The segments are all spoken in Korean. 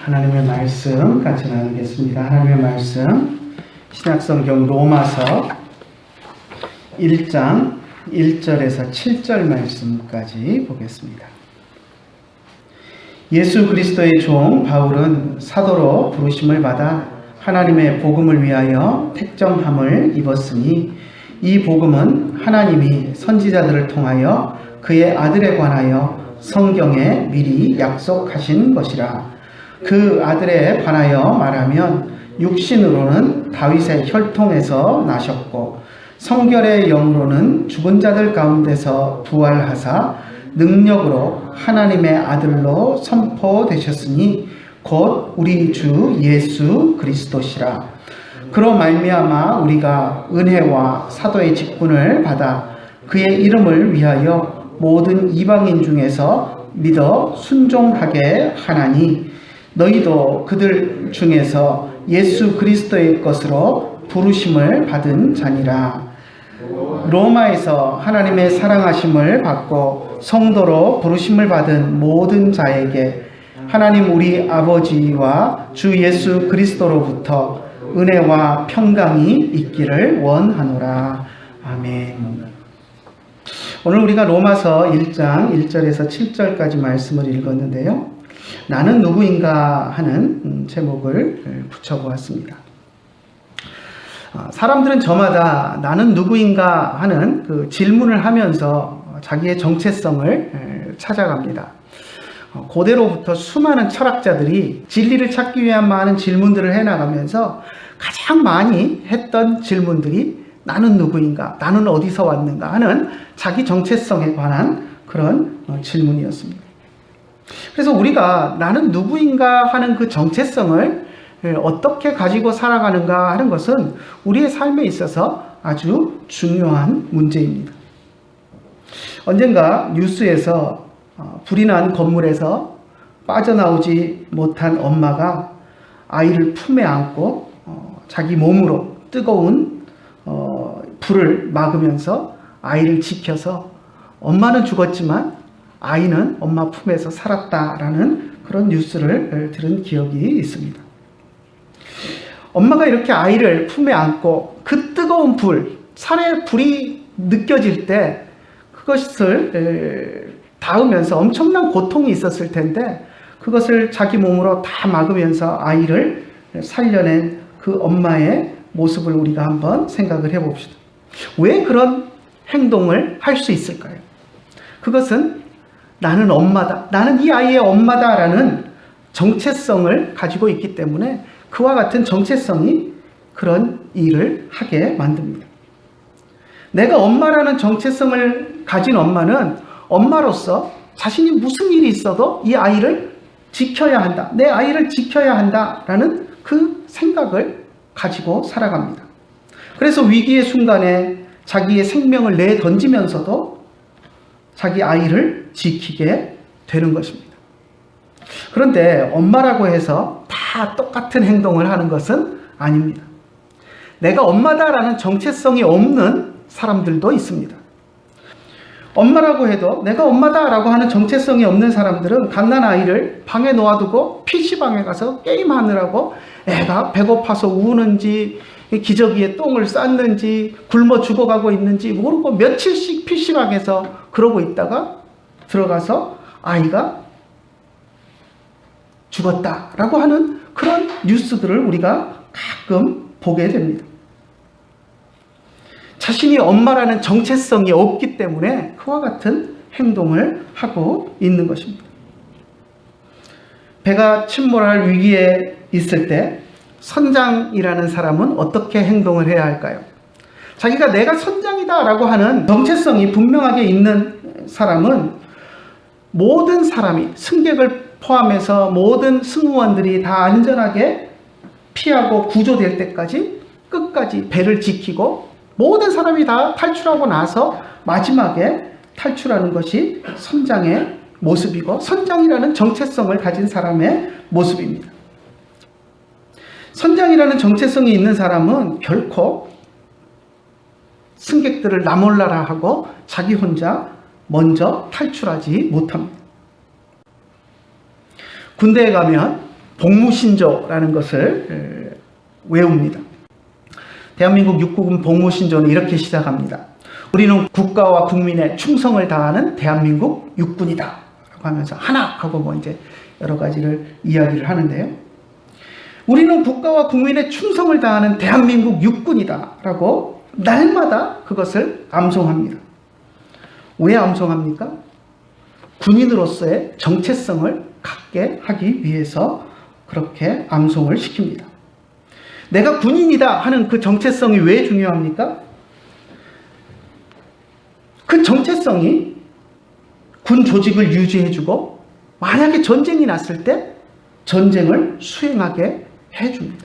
하나님의 말씀 같이 나누겠습니다. 하나님의 말씀 신약성경 로마서 1장 1절에서 7절 말씀까지 보겠습니다. 예수 그리스도의 종 바울은 사도로 부르심을 받아 하나님의 복음을 위하여 택정함을 입었으니 이 복음은 하나님이 선지자들을 통하여 그의 아들에 관하여 성경에 미리 약속하신 것이라. 그 아들에 관하여 말하면 육신으로는 다윗의 혈통에서 나셨고 성결의 영으로는 죽은 자들 가운데서 부활하사 능력으로 하나님의 아들로 선포되셨으니 곧 우리 주 예수 그리스도시라. 그로 말미암아 우리가 은혜와 사도의 직분을 받아 그의 이름을 위하여 모든 이방인 중에서 믿어 순종하게 하나니 너희도 그들 중에서 예수 그리스도의 것으로 부르심을 받은 자니라. 로마에서 하나님의 사랑하심을 받고 성도로 부르심을 받은 모든 자에게 하나님 우리 아버지와 주 예수 그리스도로부터 은혜와 평강이 있기를 원하노라. 아멘. 오늘 우리가 로마서 1장 1절에서 7절까지 말씀을 읽었는데요. 나는 누구인가 하는 제목을 붙여보았습니다. 사람들은 저마다 나는 누구인가 하는 그 질문을 하면서 자기의 정체성을 찾아갑니다. 고대로부터 수많은 철학자들이 진리를 찾기 위한 많은 질문들을 해나가면서 가장 많이 했던 질문들이 나는 누구인가, 나는 어디서 왔는가 하는 자기 정체성에 관한 그런 질문이었습니다. 그래서 우리가 나는 누구인가 하는 그 정체성을 어떻게 가지고 살아가는가 하는 것은 우리의 삶에 있어서 아주 중요한 문제입니다. 언젠가 뉴스에서 불이 난 건물에서 빠져나오지 못한 엄마가 아이를 품에 안고 자기 몸으로 뜨거운 불을 막으면서 아이를 지켜서 엄마는 죽었지만 아이는 엄마 품에서 살았다라는 그런 뉴스를 들은 기억이 있습니다. 엄마가 이렇게 아이를 품에 안고 그 뜨거운 불, 살의 불이 느껴질 때 그것을 닿으면서 엄청난 고통이 있었을 텐데 그것을 자기 몸으로 다 막으면서 아이를 살려낸 그 엄마의 모습을 우리가 한번 생각을 해봅시다. 왜 그런 행동을 할 수 있을까요? 그것은 나는 엄마다, 나는 이 아이의 엄마다라는 정체성을 가지고 있기 때문에 그와 같은 정체성이 그런 일을 하게 만듭니다. 내가 엄마라는 정체성을 가진 엄마는 엄마로서 자신이 무슨 일이 있어도 이 아이를 지켜야 한다, 내 아이를 지켜야 한다라는 그 생각을 가지고 살아갑니다. 그래서 위기의 순간에 자기의 생명을 내던지면서도 자기 아이를 지키게 되는 것입니다. 그런데 엄마라고 해서 다 똑같은 행동을 하는 것은 아닙니다. 내가 엄마다라는 정체성이 없는 사람들도 있습니다. 엄마라고 해도 내가 엄마다라고 하는 정체성이 없는 사람들은 갓난아이를 방에 놓아두고 PC방에 가서 게임하느라고 애가 배고파서 우는지 기저귀에 똥을 쌌는지 굶어 죽어가고 있는지 모르고 며칠씩 PC방에서 그러고 있다가 들어가서 아이가 죽었다라고 하는 그런 뉴스들을 우리가 가끔 보게 됩니다. 자신이 엄마라는 정체성이 없기 때문에 그와 같은 행동을 하고 있는 것입니다. 배가 침몰할 위기에 있을 때 선장이라는 사람은 어떻게 행동을 해야 할까요? 자기가 내가 선장이다라고 하는 정체성이 분명하게 있는 사람은 모든 사람이 승객을 포함해서 모든 승무원들이 다 안전하게 피하고 구조될 때까지 끝까지 배를 지키고 모든 사람이 다 탈출하고 나서 마지막에 탈출하는 것이 선장의 모습이고 선장이라는 정체성을 가진 사람의 모습입니다. 선장이라는 정체성이 있는 사람은 결코 승객들을 나몰라라 하고 자기 혼자 먼저 탈출하지 못합니다. 군대에 가면 복무신조라는 것을 외웁니다. 대한민국 육군 복무신조는 이렇게 시작합니다. 우리는 국가와 국민의 충성을 다하는 대한민국 육군이다 라고 하면서 하나 하고 뭐 이제 여러 가지를 이야기를 하는데요. 우리는 국가와 국민의 충성을 다하는 대한민국 육군이다 라고 날마다 그것을 암송합니다. 왜 암송합니까? 군인으로서의 정체성을 갖게 하기 위해서 그렇게 암송을 시킵니다. 내가 군인이다 하는 그 정체성이 왜 중요합니까? 그 정체성이 군 조직을 유지해주고 만약에 전쟁이 났을 때 전쟁을 수행하게 해줍니다.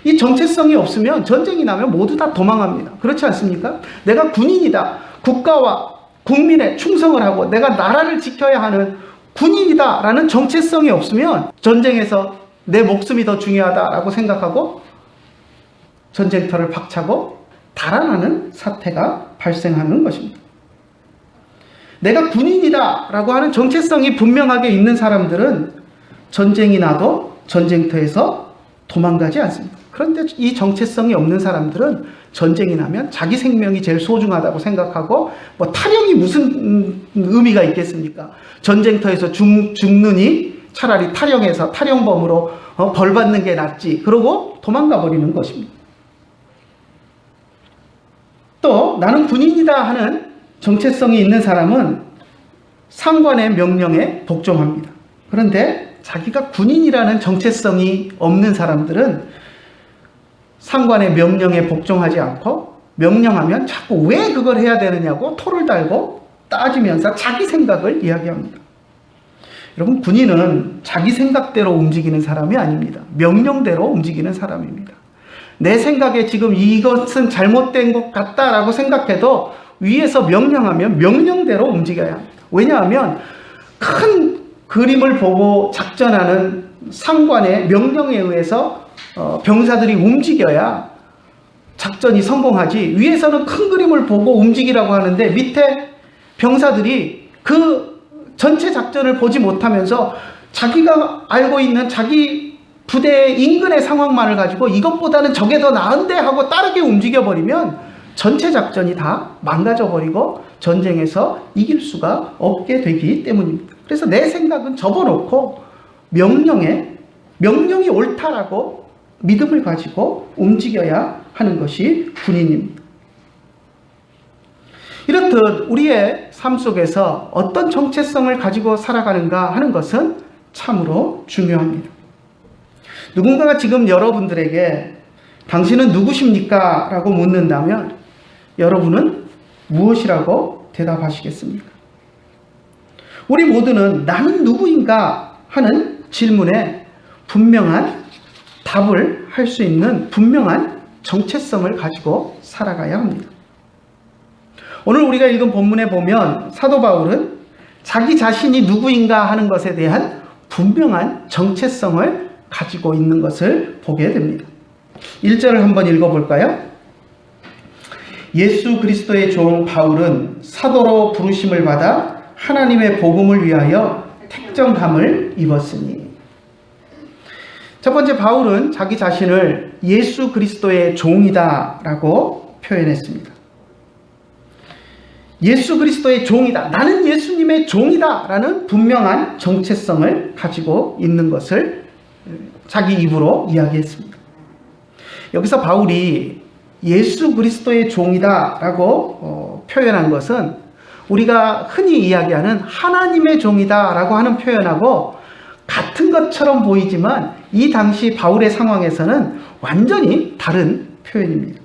이 정체성이 없으면 전쟁이 나면 모두 다 도망합니다. 그렇지 않습니까? 내가 군인이다. 국가와 국민의 충성을 하고 내가 나라를 지켜야 하는 군인이다 라는 정체성이 없으면 전쟁에서 내 목숨이 더 중요하다라고 생각하고 전쟁터를 박차고 달아나는 사태가 발생하는 것입니다. 내가 군인이다 라고 하는 정체성이 분명하게 있는 사람들은 전쟁이 나도 전쟁터에서 도망가지 않습니다. 그런데 이 정체성이 없는 사람들은 전쟁이 나면 자기 생명이 제일 소중하다고 생각하고 뭐 탈영이 무슨 의미가 있겠습니까? 전쟁터에서 죽느니 차라리 탈영해서 탈영범으로 벌 받는 게 낫지. 그러고 도망가 버리는 것입니다. 또 나는 군인이다 하는 정체성이 있는 사람은 상관의 명령에 복종합니다. 그런데 자기가 군인이라는 정체성이 없는 사람들은 상관의 명령에 복종하지 않고 명령하면 자꾸 왜 그걸 해야 되느냐고 토를 달고 따지면서 자기 생각을 이야기합니다. 여러분, 군인은 자기 생각대로 움직이는 사람이 아닙니다. 명령대로 움직이는 사람입니다. 내 생각에 지금 이것은 잘못된 것 같다라고 생각해도 위에서 명령하면 명령대로 움직여야 합니다. 왜냐하면 큰 그림을 보고 작전하는 상관의 명령에 의해서 병사들이 움직여야 작전이 성공하지, 위에서는 큰 그림을 보고 움직이라고 하는데 밑에 병사들이 그 전체 작전을 보지 못하면서 자기가 알고 있는 자기 부대의 인근의 상황만을 가지고 이것보다는 저게 더 나은데 하고 따르게 움직여버리면 전체 작전이 다 망가져버리고 전쟁에서 이길 수가 없게 되기 때문입니다. 그래서 내 생각은 접어놓고 명령이 옳다라고 믿음을 가지고 움직여야 하는 것이 군인입니다. 이렇듯 우리의 삶 속에서 어떤 정체성을 가지고 살아가는가 하는 것은 참으로 중요합니다. 누군가가 지금 여러분들에게 당신은 누구십니까? 라고 묻는다면 여러분은 무엇이라고 대답하시겠습니까? 우리 모두는 나는 누구인가 하는 질문에 분명한 답을 할 수 있는 분명한 정체성을 가지고 살아가야 합니다. 오늘 우리가 읽은 본문에 보면 사도 바울은 자기 자신이 누구인가 하는 것에 대한 분명한 정체성을 가지고 있는 것을 보게 됩니다. 1절을 한번 읽어볼까요? 예수 그리스도의 종 바울은 사도로 부르심을 받아 하나님의 복음을 위하여 택정함을 입었으니. 첫 번째, 바울은 자기 자신을 예수 그리스도의 종이다 라고 표현했습니다. 예수 그리스도의 종이다. 나는 예수님의 종이다 라는 분명한 정체성을 가지고 있는 것을 자기 입으로 이야기했습니다. 여기서 바울이 예수 그리스도의 종이다 라고 표현한 것은 우리가 흔히 이야기하는 하나님의 종이다 라고 하는 표현하고 같은 것처럼 보이지만 이 당시 바울의 상황에서는 완전히 다른 표현입니다.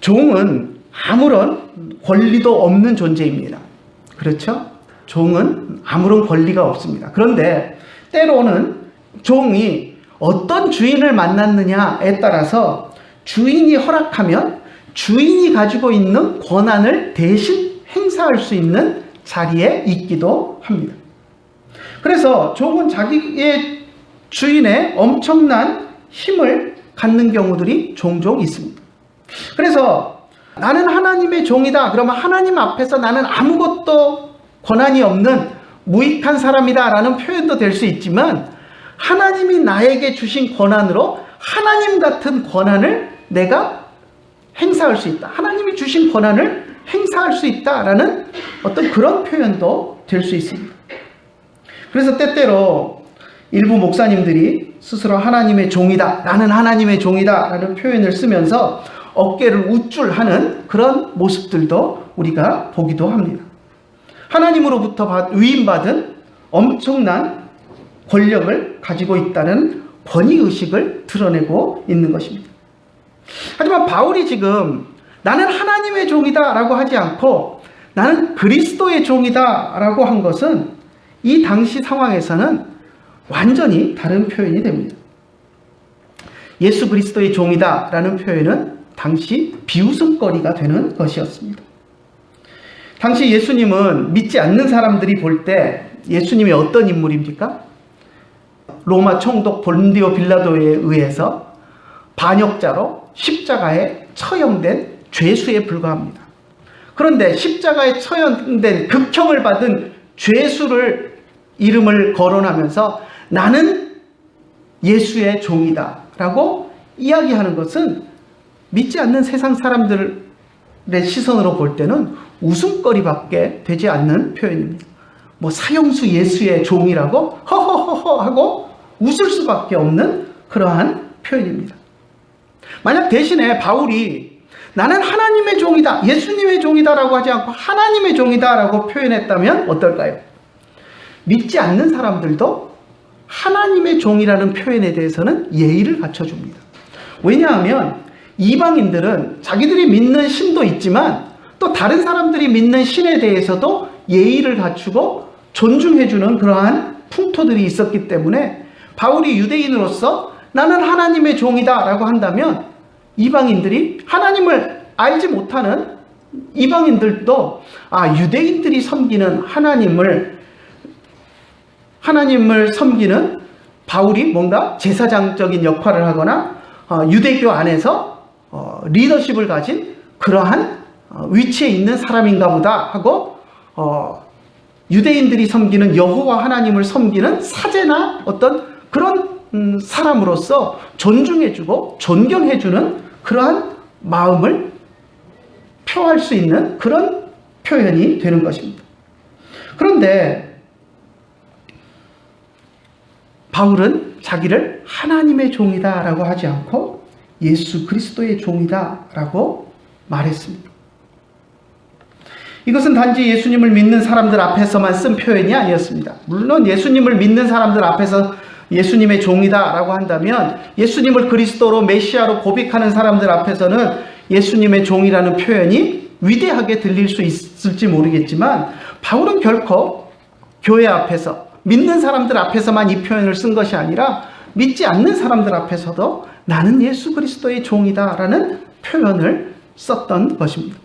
종은 아무런 권리도 없는 존재입니다. 그렇죠? 종은 아무런 권리가 없습니다. 그런데 때로는 종이 어떤 주인을 만났느냐에 따라서 주인이 허락하면 주인이 가지고 있는 권한을 대신 행사할 수 있는 자리에 있기도 합니다. 그래서 종은 자기의 주인의 엄청난 힘을 갖는 경우들이 종종 있습니다. 그래서 나는 하나님의 종이다. 그러면 하나님 앞에서 나는 아무것도 권한이 없는 무익한 사람이다라는 표현도 될 수 있지만 하나님이 나에게 주신 권한으로 하나님 같은 권한을 내가 행사할 수 있다. 하나님이 주신 권한을 행사할 수 있다라는 어떤 그런 표현도 될 수 있습니다. 그래서 때때로 일부 목사님들이 스스로 하나님의 종이다, 나는 하나님의 종이다 라는 표현을 쓰면서 어깨를 우쭐하는 그런 모습들도 우리가 보기도 합니다. 하나님으로부터 위임받은 엄청난 권력을 가지고 있다는 권위의식을 드러내고 있는 것입니다. 하지만 바울이 지금 나는 하나님의 종이다 라고 하지 않고 나는 그리스도의 종이다 라고 한 것은 이 당시 상황에서는 완전히 다른 표현이 됩니다. 예수 그리스도의 종이다 라는 표현은 당시 비웃음거리가 되는 것이었습니다. 당시 예수님은 믿지 않는 사람들이 볼 때 예수님이 어떤 인물입니까? 로마 총독 본디오 빌라도에 의해서 반역자로 십자가에 처형된 죄수에 불과합니다. 그런데 십자가에 처형된 극형을 받은 죄수를 이름을 거론하면서 나는 예수의 종이다 라고 이야기하는 것은 믿지 않는 세상 사람들의 시선으로 볼 때는 웃음거리밖에 되지 않는 표현입니다. 뭐 사형수 예수의 종이라고 허허허허 하고 웃을 수밖에 없는 그러한 표현입니다. 만약 대신에 바울이 나는 하나님의 종이다, 예수님의 종이다라고 하지 않고 하나님의 종이다라고 표현했다면 어떨까요? 믿지 않는 사람들도 하나님의 종이라는 표현에 대해서는 예의를 갖춰줍니다. 왜냐하면 이방인들은 자기들이 믿는 신도 있지만 또 다른 사람들이 믿는 신에 대해서도 예의를 갖추고 존중해주는 그러한 풍토들이 있었기 때문에 바울이 유대인으로서 나는 하나님의 종이다 라고 한다면 이방인들이 하나님을 알지 못하는 이방인들도 유대인들이 섬기는 하나님을 섬기는 바울이 뭔가 제사장적인 역할을 하거나 유대교 안에서 리더십을 가진 그러한 위치에 있는 사람인가 보다 하고 유대인들이 섬기는 여호와 하나님을 섬기는 사제나 어떤 그런 사람으로서 존중해주고 존경해주는 그러한 마음을 표할 수 있는 그런 표현이 되는 것입니다. 그런데 바울은 자기를 하나님의 종이다 라고 하지 않고 예수 그리스도의 종이다 라고 말했습니다. 이것은 단지 예수님을 믿는 사람들 앞에서만 쓴 표현이 아니었습니다. 물론 예수님을 믿는 사람들 앞에서 예수님의 종이다 라고 한다면 예수님을 그리스도로 메시아로 고백하는 사람들 앞에서는 예수님의 종이라는 표현이 위대하게 들릴 수 있을지 모르겠지만 바울은 결코 교회 앞에서 믿는 사람들 앞에서만 이 표현을 쓴 것이 아니라 믿지 않는 사람들 앞에서도 나는 예수 그리스도의 종이다 라는 표현을 썼던 것입니다.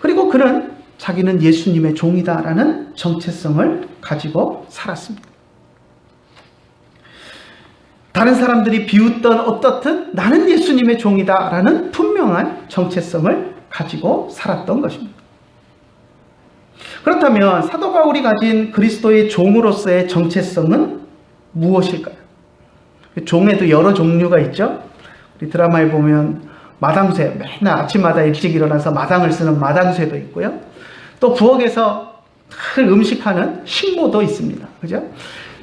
그리고 그는 자기는 예수님의 종이다 라는 정체성을 가지고 살았습니다. 다른 사람들이 비웃던 어떻든 나는 예수님의 종이다 라는 분명한 정체성을 가지고 살았던 것입니다. 그렇다면 사도 바울이 가진 그리스도의 종으로서의 정체성은 무엇일까요? 종에도 여러 종류가 있죠. 우리 드라마에 보면 마당쇠, 맨날 아침마다 일찍 일어나서 마당을 쓰는 마당쇠도 있고요. 또 부엌에서 늘 음식하는 식모도 있습니다. 그죠?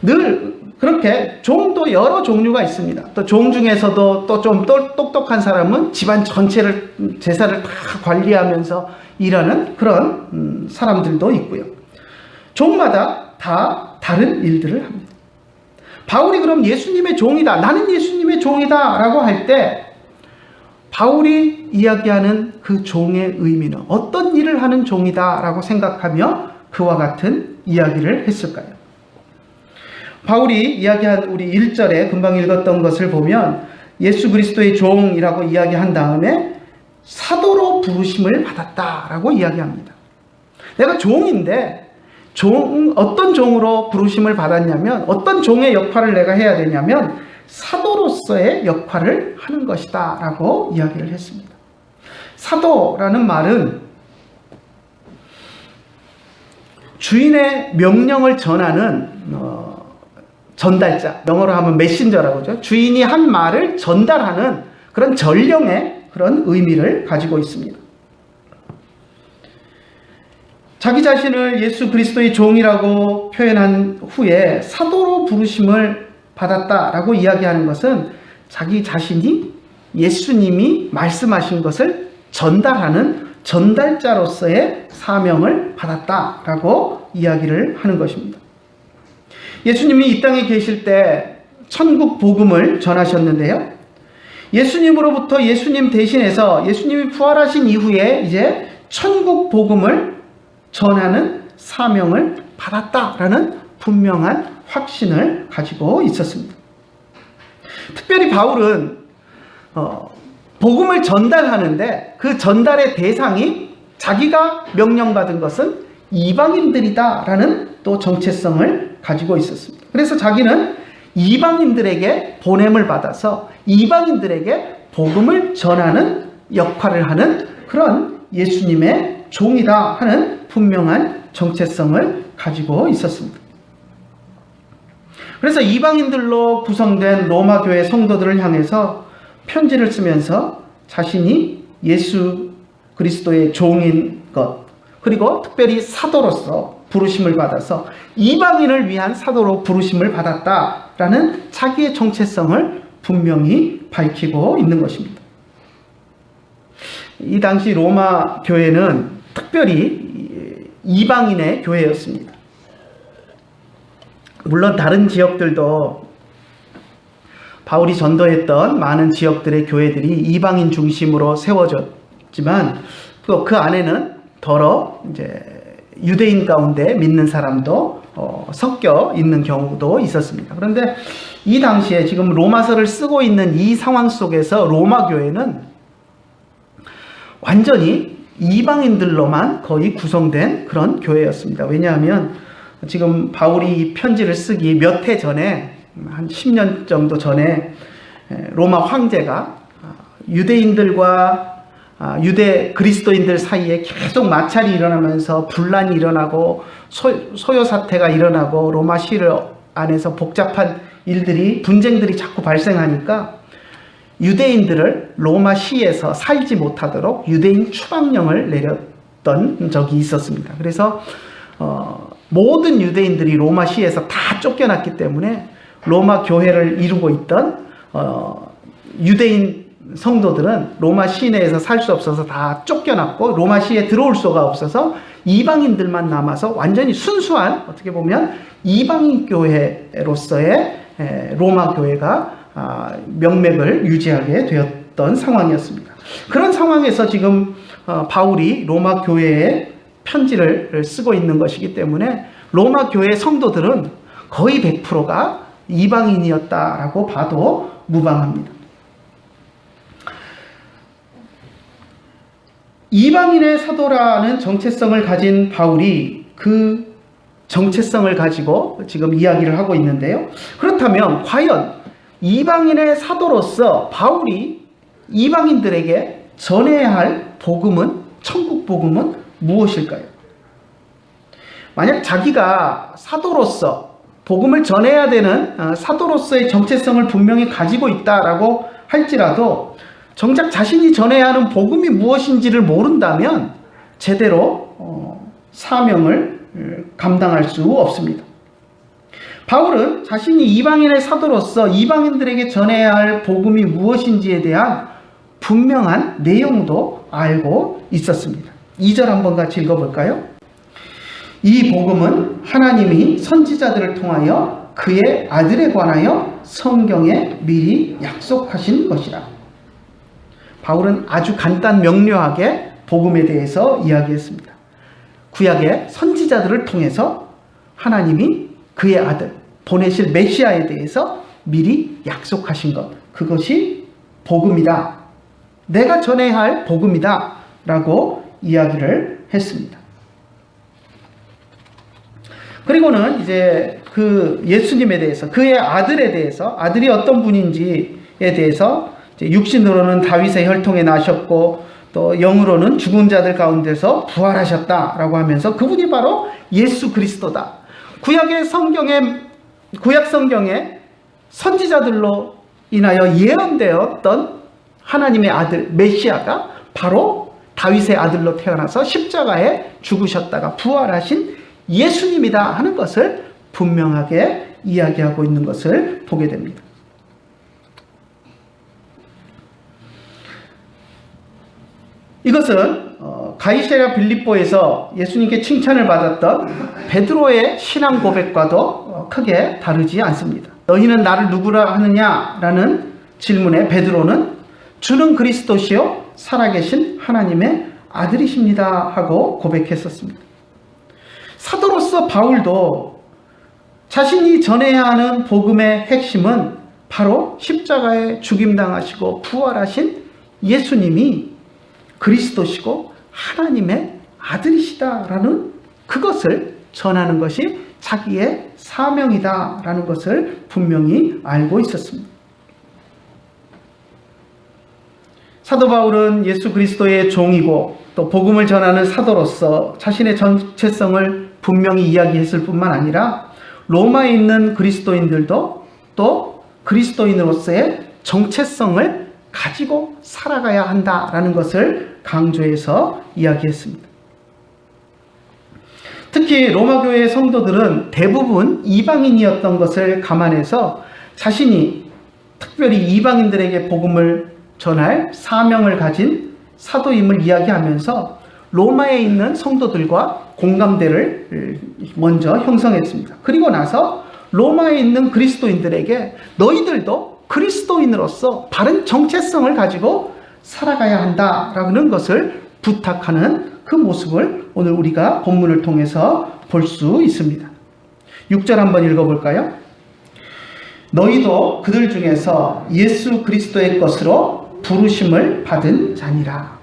늘 그렇게 종도 여러 종류가 있습니다. 또 종 중에서도 또 좀 똑똑한 사람은 집안 전체를, 제사를 다 관리하면서 일하는 그런 사람들도 있고요. 종마다 다 다른 일들을 합니다. 바울이 그럼 예수님의 종이다, 나는 예수님의 종이다 라고 할 때 바울이 이야기하는 그 종의 의미는 어떤 일을 하는 종이다 라고 생각하며 그와 같은 이야기를 했을까요? 바울이 이야기한 우리 1절에 금방 읽었던 것을 보면 예수 그리스도의 종이라고 이야기한 다음에 사도로 부르심을 받았다라고 이야기합니다. 내가 종인데 어떤 종으로 부르심을 받았냐면 어떤 종의 역할을 내가 해야 되냐면 사도로서의 역할을 하는 것이다 라고 이야기를 했습니다. 사도라는 말은 주인의 명령을 전하는 전달자, 영어로 하면 메신저라고 하죠. 주인이 한 말을 전달하는 그런 전령의 그런 의미를 가지고 있습니다. 자기 자신을 예수 그리스도의 종이라고 표현한 후에 사도로 부르심을 받았다라고 이야기하는 것은 자기 자신이 예수님이 말씀하신 것을 전달하는 전달자로서의 사명을 받았다라고 이야기를 하는 것입니다. 예수님이 이 땅에 계실 때 천국 복음을 전하셨는데요. 예수님으로부터 예수님 대신해서 예수님이 부활하신 이후에 이제 천국 복음을 전하는 사명을 받았다라는 분명한 확신을 가지고 있었습니다. 특별히 바울은 복음을 전달하는데 그 전달의 대상이 자기가 명령받은 것은 이방인들이다라는 또 정체성을 가지고 있었습니다. 그래서 자기는 이방인들에게 보냄을 받아서 이방인들에게 복음을 전하는 역할을 하는 그런 예수님의 종이다 하는 분명한 정체성을 가지고 있었습니다. 그래서 이방인들로 구성된 로마 교회 성도들을 향해서 편지를 쓰면서 자신이 예수 그리스도의 종인 것, 그리고 특별히 사도로서 부르심을 받아서 이방인을 위한 사도로 부르심을 받았다라는 자기의 정체성을 분명히 밝히고 있는 것입니다. 이 당시 로마 교회는 특별히 이방인의 교회였습니다. 물론 다른 지역들도 바울이 전도했던 많은 지역들의 교회들이 이방인 중심으로 세워졌지만 또 그 안에는 더러 이제 유대인 가운데 믿는 사람도 섞여 있는 경우도 있었습니다. 그런데 이 당시에 지금 로마서를 쓰고 있는 이 상황 속에서 로마 교회는 완전히 이방인들로만 거의 구성된 그런 교회였습니다. 왜냐하면 지금 바울이 이 편지를 쓰기 몇 해 전에, 한 10년 정도 전에 로마 황제가 유대인들과 유대 그리스도인들 사이에 계속 마찰이 일어나면서 분란이 일어나고 소요 사태가 일어나고 로마 시를 안에서 복잡한 일들이 분쟁들이 자꾸 발생하니까 유대인들을 로마 시에서 살지 못하도록 유대인 추방령을 내렸던 적이 있었습니다. 그래서 모든 유대인들이 로마 시에서 다 쫓겨났기 때문에 로마 교회를 이루고 있던 유대인 성도들은 로마 시내에서 살 수 없어서 다 쫓겨났고 로마 시에 들어올 수가 없어서 이방인들만 남아서 완전히 순수한 어떻게 보면 이방인 교회로서의 로마 교회가 명맥을 유지하게 되었던 상황이었습니다. 그런 상황에서 지금 바울이 로마 교회에 편지를 쓰고 있는 것이기 때문에 로마 교회 성도들은 거의 100%가 이방인이었다라고 봐도 무방합니다. 이방인의 사도라는 정체성을 가진 바울이 그 정체성을 가지고 지금 이야기를 하고 있는데요. 그렇다면 과연 이방인의 사도로서 바울이 이방인들에게 전해야 할 복음은, 천국 복음은 무엇일까요? 만약 자기가 사도로서 복음을 전해야 되는 사도로서의 정체성을 분명히 가지고 있다라고 할지라도 정작 자신이 전해야 하는 복음이 무엇인지를 모른다면 제대로 사명을 감당할 수 없습니다. 바울은 자신이 이방인의 사도로서 이방인들에게 전해야 할 복음이 무엇인지에 대한 분명한 내용도 알고 있었습니다. 2절 한번 같이 읽어볼까요? 이 복음은 하나님이 선지자들을 통하여 그의 아들에 관하여 성경에 미리 약속하신 것이라. 바울은 아주 간단 명료하게 복음에 대해서 이야기했습니다. 구약의 선지자들을 통해서 하나님이 그의 아들, 보내실 메시아에 대해서 미리 약속하신 것, 그것이 복음이다. 내가 전해야 할 복음이다. 라고 이야기를 했습니다. 그리고는 이제 그 예수님에 대해서, 그의 아들에 대해서, 아들이 어떤 분인지에 대해서 육신으로는 다윗의 혈통에 나셨고 또 영으로는 죽은 자들 가운데서 부활하셨다라고 하면서 그분이 바로 예수 그리스도다. 구약 성경에 선지자들로 인하여 예언되었던 하나님의 아들 메시아가 바로 다윗의 아들로 태어나서 십자가에 죽으셨다가 부활하신 예수님이다 하는 것을 분명하게 이야기하고 있는 것을 보게 됩니다. 이것은 가이사랴 빌립보에서 예수님께 칭찬을 받았던 베드로의 신앙 고백과도 크게 다르지 않습니다. 너희는 나를 누구라 하느냐라는 질문에 베드로는 주는 그리스도시요 살아계신 하나님의 아들이십니다 하고 고백했었습니다. 사도로서 바울도 자신이 전해야 하는 복음의 핵심은 바로 십자가에 죽임당하시고 부활하신 예수님이 그리스도시고 하나님의 아들이시다라는 그것을 전하는 것이 자기의 사명이다라는 것을 분명히 알고 있었습니다. 사도 바울은 예수 그리스도의 종이고 또 복음을 전하는 사도로서 자신의 정체성을 분명히 이야기했을 뿐만 아니라 로마에 있는 그리스도인들도 또 그리스도인으로서의 정체성을 가지고 살아가야 한다라는 것을 강조해서 이야기했습니다. 특히 로마 교회의 성도들은 대부분 이방인이었던 것을 감안해서 자신이 특별히 이방인들에게 복음을 전할 사명을 가진 사도임을 이야기하면서 로마에 있는 성도들과 공감대를 먼저 형성했습니다. 그리고 나서 로마에 있는 그리스도인들에게 너희들도 그리스도인으로서 바른 정체성을 가지고 살아가야 한다라는 것을 부탁하는 그 모습을 오늘 우리가 본문을 통해서 볼 수 있습니다. 6절 한번 읽어볼까요? 너희도 그들 중에서 예수 그리스도의 것으로 부르심을 받은 자니라.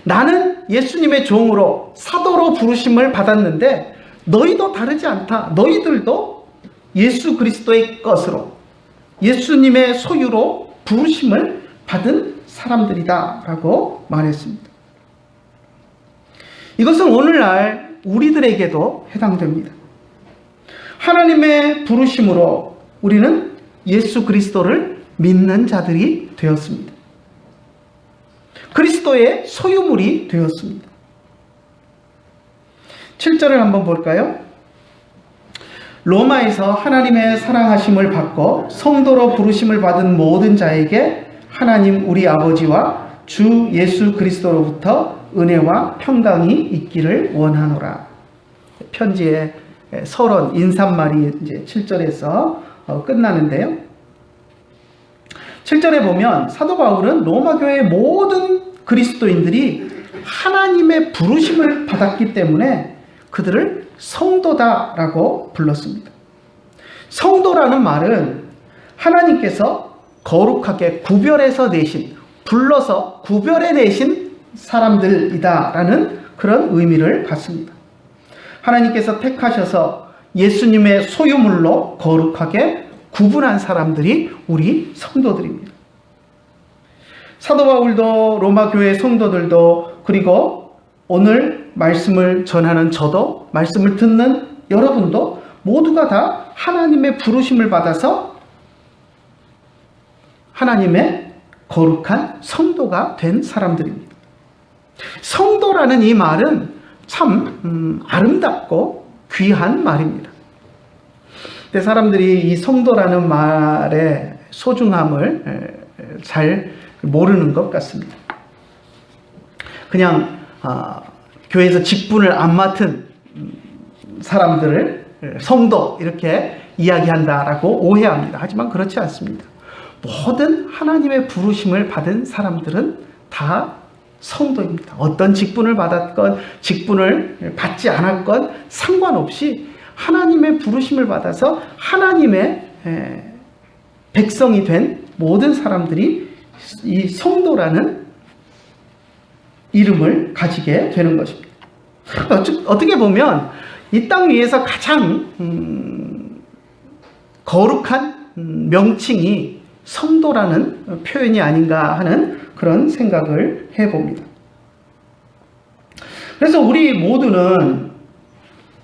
나는 예수님의 종으로 사도로 부르심을 받았는데 너희도 다르지 않다. 너희들도 예수 그리스도의 것으로 예수님의 소유로 부르심을 받은 사람들이다 라고 말했습니다. 이것은 오늘날 우리들에게도 해당됩니다. 하나님의 부르심으로 우리는 예수 그리스도를 믿는 자들이 되었습니다. 그리스도의 소유물이 되었습니다. 7절을 한번 볼까요? 로마에서 하나님의 사랑하심을 받고 성도로 부르심을 받은 모든 자에게 하나님 우리 아버지와 주 예수 그리스도로부터 은혜와 평강이 있기를 원하노라. 편지의 서론 인사말이 이제 7절에서 끝나는데요. 7절에 보면 사도 바울은 로마 교회의 모든 그리스도인들이 하나님의 부르심을 받았기 때문에 그들을 성도다라고 불렀습니다. 성도라는 말은 하나님께서 거룩하게 구별해서 내신, 불러서 구별해 내신 사람들이다라는 그런 의미를 갖습니다. 하나님께서 택하셔서 예수님의 소유물로 거룩하게 구분한 사람들이 우리 성도들입니다. 사도 바울도 로마 교회 성도들도 그리고 오늘 말씀을 전하는 저도 말씀을 듣는 여러분도 모두가 다 하나님의 부르심을 받아서 하나님의 거룩한 성도가 된 사람들입니다. 성도라는 이 말은 참 아름답고 귀한 말입니다. 근데 사람들이 이 성도라는 말의 소중함을 잘 모르는 것 같습니다. 그냥 교회에서 직분을 안 맡은 사람들을 성도 이렇게 이야기한다라고 오해합니다. 하지만 그렇지 않습니다. 모든 하나님의 부르심을 받은 사람들은 다 성도입니다. 어떤 직분을 받았건 직분을 받지 않았건 상관없이 하나님의 부르심을 받아서 하나님의 백성이 된 모든 사람들이 이 성도라는 이름을 가지게 되는 것입니다. 어떻게 보면 이 땅 위에서 가장 거룩한 명칭이 성도라는 표현이 아닌가 하는 그런 생각을 해봅니다. 그래서 우리 모두는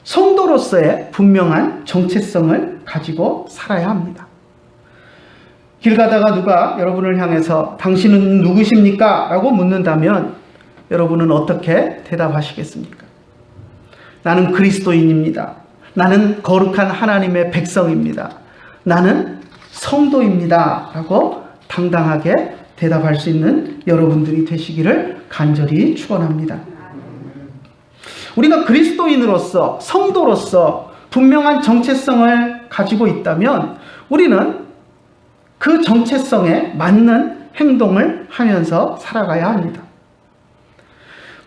성도로서의 분명한 정체성을 가지고 살아야 합니다. 길 가다가 누가 여러분을 향해서 당신은 누구십니까? 라고 묻는다면 여러분은 어떻게 대답하시겠습니까? 나는 그리스도인입니다. 나는 거룩한 하나님의 백성입니다. 나는 성도입니다. 라고 당당하게 대답할 수 있는 여러분들이 되시기를 간절히 축원합니다. 우리가 그리스도인으로서 성도로서 분명한 정체성을 가지고 있다면 우리는 그 정체성에 맞는 행동을 하면서 살아가야 합니다.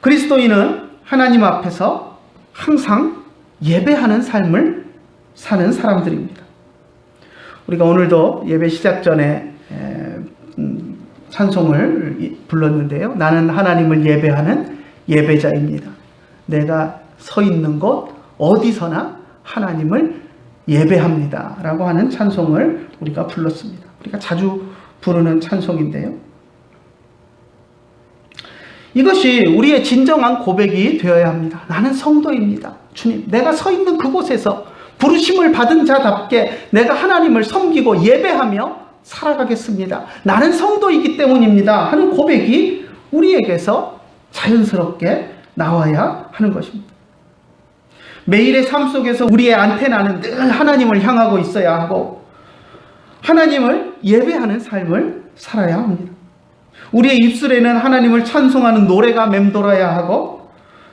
그리스도인은 하나님 앞에서 항상 예배하는 삶을 사는 사람들입니다. 우리가 오늘도 예배 시작 전에 찬송을 불렀는데요. 나는 하나님을 예배하는 예배자입니다. 내가 서 있는 곳 어디서나 하나님을 예배합니다. 라고 하는 찬송을 우리가 불렀습니다. 우리가 자주 부르는 찬송인데요. 이것이 우리의 진정한 고백이 되어야 합니다. 나는 성도입니다. 주님, 내가 서 있는 그곳에서 부르심을 받은 자답게 내가 하나님을 섬기고 예배하며 살아가겠습니다. 나는 성도이기 때문입니다. 하는 고백이 우리에게서 자연스럽게 나와야 하는 것입니다. 매일의 삶 속에서 우리의 안테나는 늘 하나님을 향하고 있어야 하고 하나님을 예배하는 삶을 살아야 합니다. 우리의 입술에는 하나님을 찬송하는 노래가 맴돌아야 하고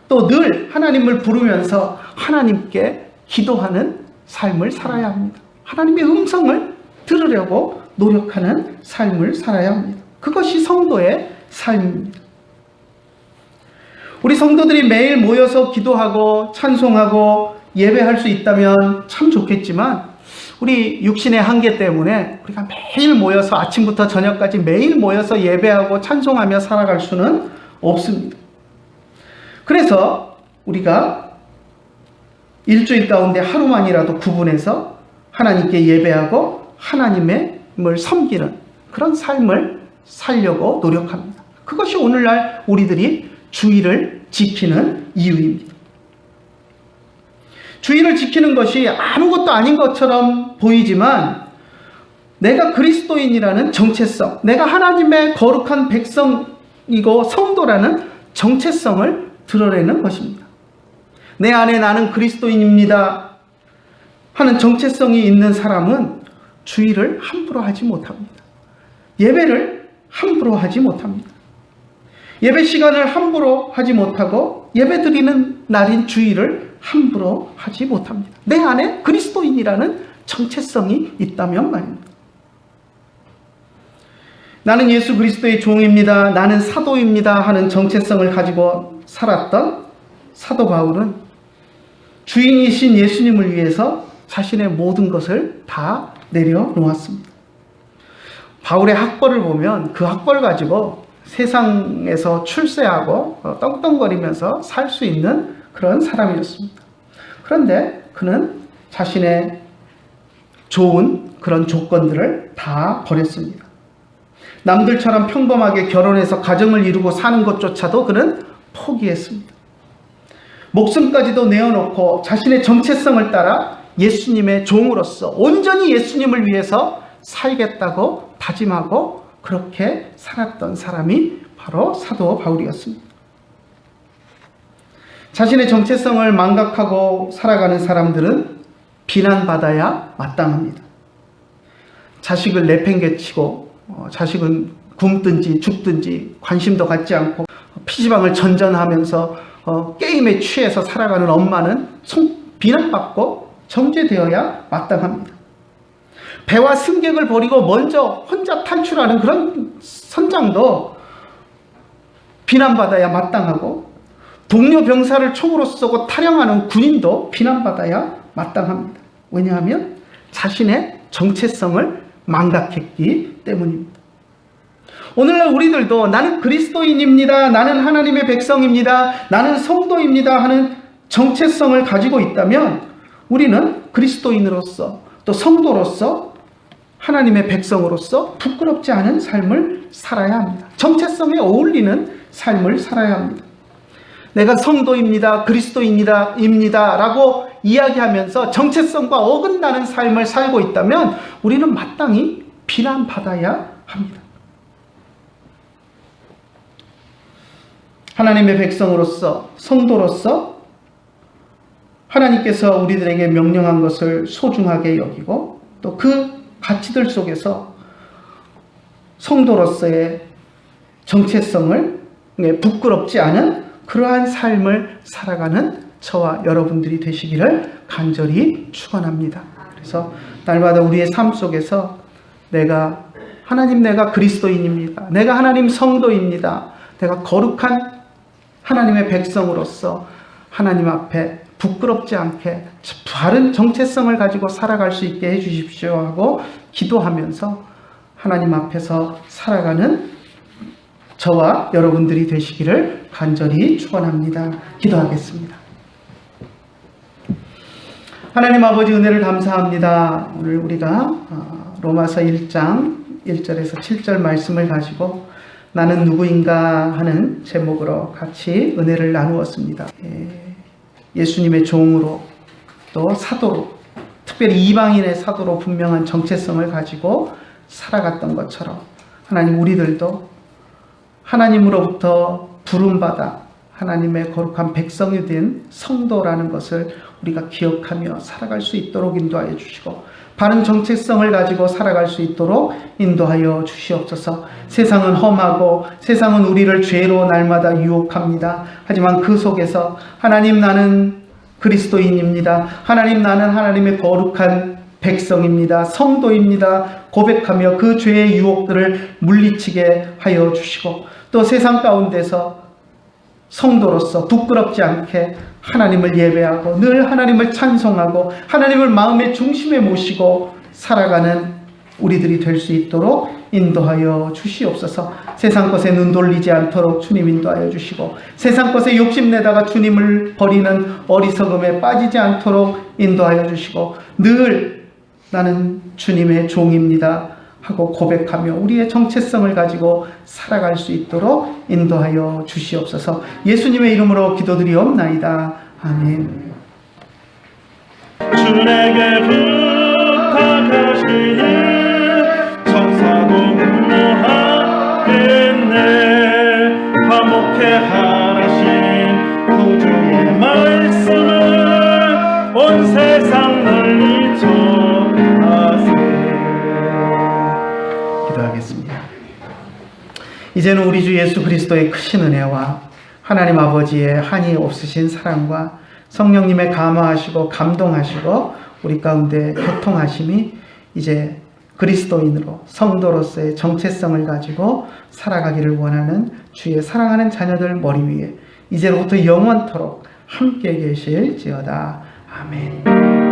또 늘 하나님을 부르면서 하나님께 기도하는 삶을 살아야 합니다. 하나님의 음성을 들으려고 노력하는 삶을 살아야 합니다. 그것이 성도의 삶입니다. 우리 성도들이 매일 모여서 기도하고 찬송하고 예배할 수 있다면 참 좋겠지만 우리 육신의 한계 때문에 우리가 매일 모여서 아침부터 저녁까지 매일 모여서 예배하고 찬송하며 살아갈 수는 없습니다. 그래서 우리가 일주일 가운데 하루만이라도 구분해서 하나님께 예배하고 하나님을 섬기는 그런 삶을 살려고 노력합니다. 그것이 오늘날 우리들이 주의를 지키는 이유입니다. 주의를 지키는 것이 아무것도 아닌 것처럼 보이지만 내가 그리스도인이라는 정체성, 내가 하나님의 거룩한 백성이고 성도라는 정체성을 드러내는 것입니다. 내 안에 나는 그리스도인입니다 하는 정체성이 있는 사람은 주의를 함부로 하지 못합니다. 예배를 함부로 하지 못합니다. 예배 시간을 함부로 하지 못하고 예배 드리는 날인 주일을 함부로 하지 못합니다. 내 안에 그리스도인이라는 정체성이 있다면 말입니다. 나는 예수 그리스도의 종입니다. 나는 사도입니다 하는 정체성을 가지고 살았던 사도 바울은 주인이신 예수님을 위해서 자신의 모든 것을 다 내려놓았습니다. 바울의 학벌을 보면 그 학벌 가지고 세상에서 출세하고 떵떵거리면서 살 수 있는 그런 사람이었습니다. 그런데 그는 자신의 좋은 그런 조건들을 다 버렸습니다. 남들처럼 평범하게 결혼해서 가정을 이루고 사는 것조차도 그는 포기했습니다. 목숨까지도 내어놓고 자신의 정체성을 따라 예수님의 종으로서 온전히 예수님을 위해서 살겠다고 다짐하고 그렇게 살았던 사람이 바로 사도 바울이었습니다. 자신의 정체성을 망각하고 살아가는 사람들은 비난받아야 마땅합니다. 자식을 내팽개치고 자식은 굶든지 죽든지 관심도 갖지 않고 PC방을 전전하면서 게임에 취해서 살아가는 엄마는 비난받고 정죄되어야 마땅합니다. 배와 승객을 버리고 먼저 혼자 탈출하는 그런 선장도 비난받아야 마땅하고 동료 병사를 총으로 쏘고 탈영하는 군인도 비난받아야 마땅합니다. 왜냐하면 자신의 정체성을 망각했기 때문입니다. 오늘날 우리들도 나는 그리스도인입니다. 나는 하나님의 백성입니다. 나는 성도입니다 하는 정체성을 가지고 있다면 우리는 그리스도인으로서 또 성도로서 하나님의 백성으로서 부끄럽지 않은 삶을 살아야 합니다. 정체성에 어울리는 삶을 살아야 합니다. 내가 성도입니다, 그리스도인입니다 라고 이야기하면서 정체성과 어긋나는 삶을 살고 있다면 우리는 마땅히 비난받아야 합니다. 하나님의 백성으로서, 성도로서 하나님께서 우리들에게 명령한 것을 소중하게 여기고 또 그 가치들 속에서 성도로서의 정체성을 부끄럽지 않은 그러한 삶을 살아가는 저와 여러분들이 되시기를 간절히 축원합니다. 그래서 날마다 우리의 삶 속에서 내가 그리스도인입니다. 내가 하나님 성도입니다. 내가 거룩한 하나님의 백성으로서 하나님 앞에 부끄럽지 않게 바른 정체성을 가지고 살아갈 수 있게 해주십시오 하고 기도하면서 하나님 앞에서 살아가는 저와 여러분들이 되시기를 간절히 축원합니다. 기도하겠습니다. 하나님 아버지 은혜를 감사합니다. 오늘 우리가 로마서 1장 1절에서 7절 말씀을 가지고 나는 누구인가 하는 제목으로 같이 은혜를 나누었습니다. 예수님의 종으로 또 사도로, 특별히 이방인의 사도로 분명한 정체성을 가지고 살아갔던 것처럼 하나님 우리들도 하나님으로부터 부름받아 하나님의 거룩한 백성이 된 성도라는 것을 우리가 기억하며 살아갈 수 있도록 인도하여 주시고 바른 정체성을 가지고 살아갈 수 있도록 인도하여 주시옵소서. 세상은 험하고 세상은 우리를 죄로 날마다 유혹합니다. 하지만 그 속에서 하나님 나는 그리스도인입니다. 하나님 나는 하나님의 거룩한 백성입니다. 성도입니다. 고백하며 그 죄의 유혹들을 물리치게 하여 주시고 또 세상 가운데서 성도로서 부끄럽지 않게 하나님을 예배하고 늘 하나님을 찬송하고 하나님을 마음의 중심에 모시고 살아가는 우리들이 될 수 있도록 인도하여 주시옵소서. 세상 것에 눈 돌리지 않도록 주님 인도하여 주시고 세상 것에 욕심내다가 주님을 버리는 어리석음에 빠지지 않도록 인도하여 주시고 늘 나는 주님의 종입니다 하고 고백하며 우리의 정체성을 가지고 살아갈 수 있도록 인도하여 주시옵소서. 예수님의 이름으로 기도드리옵나이다. 아멘. 주에게 부탁하시니 천사도 분노하겠네. 화목해 하라신 구주의 말씀을 온 세상 널리 전하세. 기도하겠습니다. 이제는 우리 주 예수 그리스도의 크신 은혜와 하나님 아버지의 한이 없으신 사랑과 성령님의 감화하시고 감동하시고 우리 가운데 교통하심이 이제 그리스도인으로 성도로서의 정체성을 가지고 살아가기를 원하는 주의 사랑하는 자녀들 머리 위에 이제로부터 영원토록 함께 계실지어다. 아멘.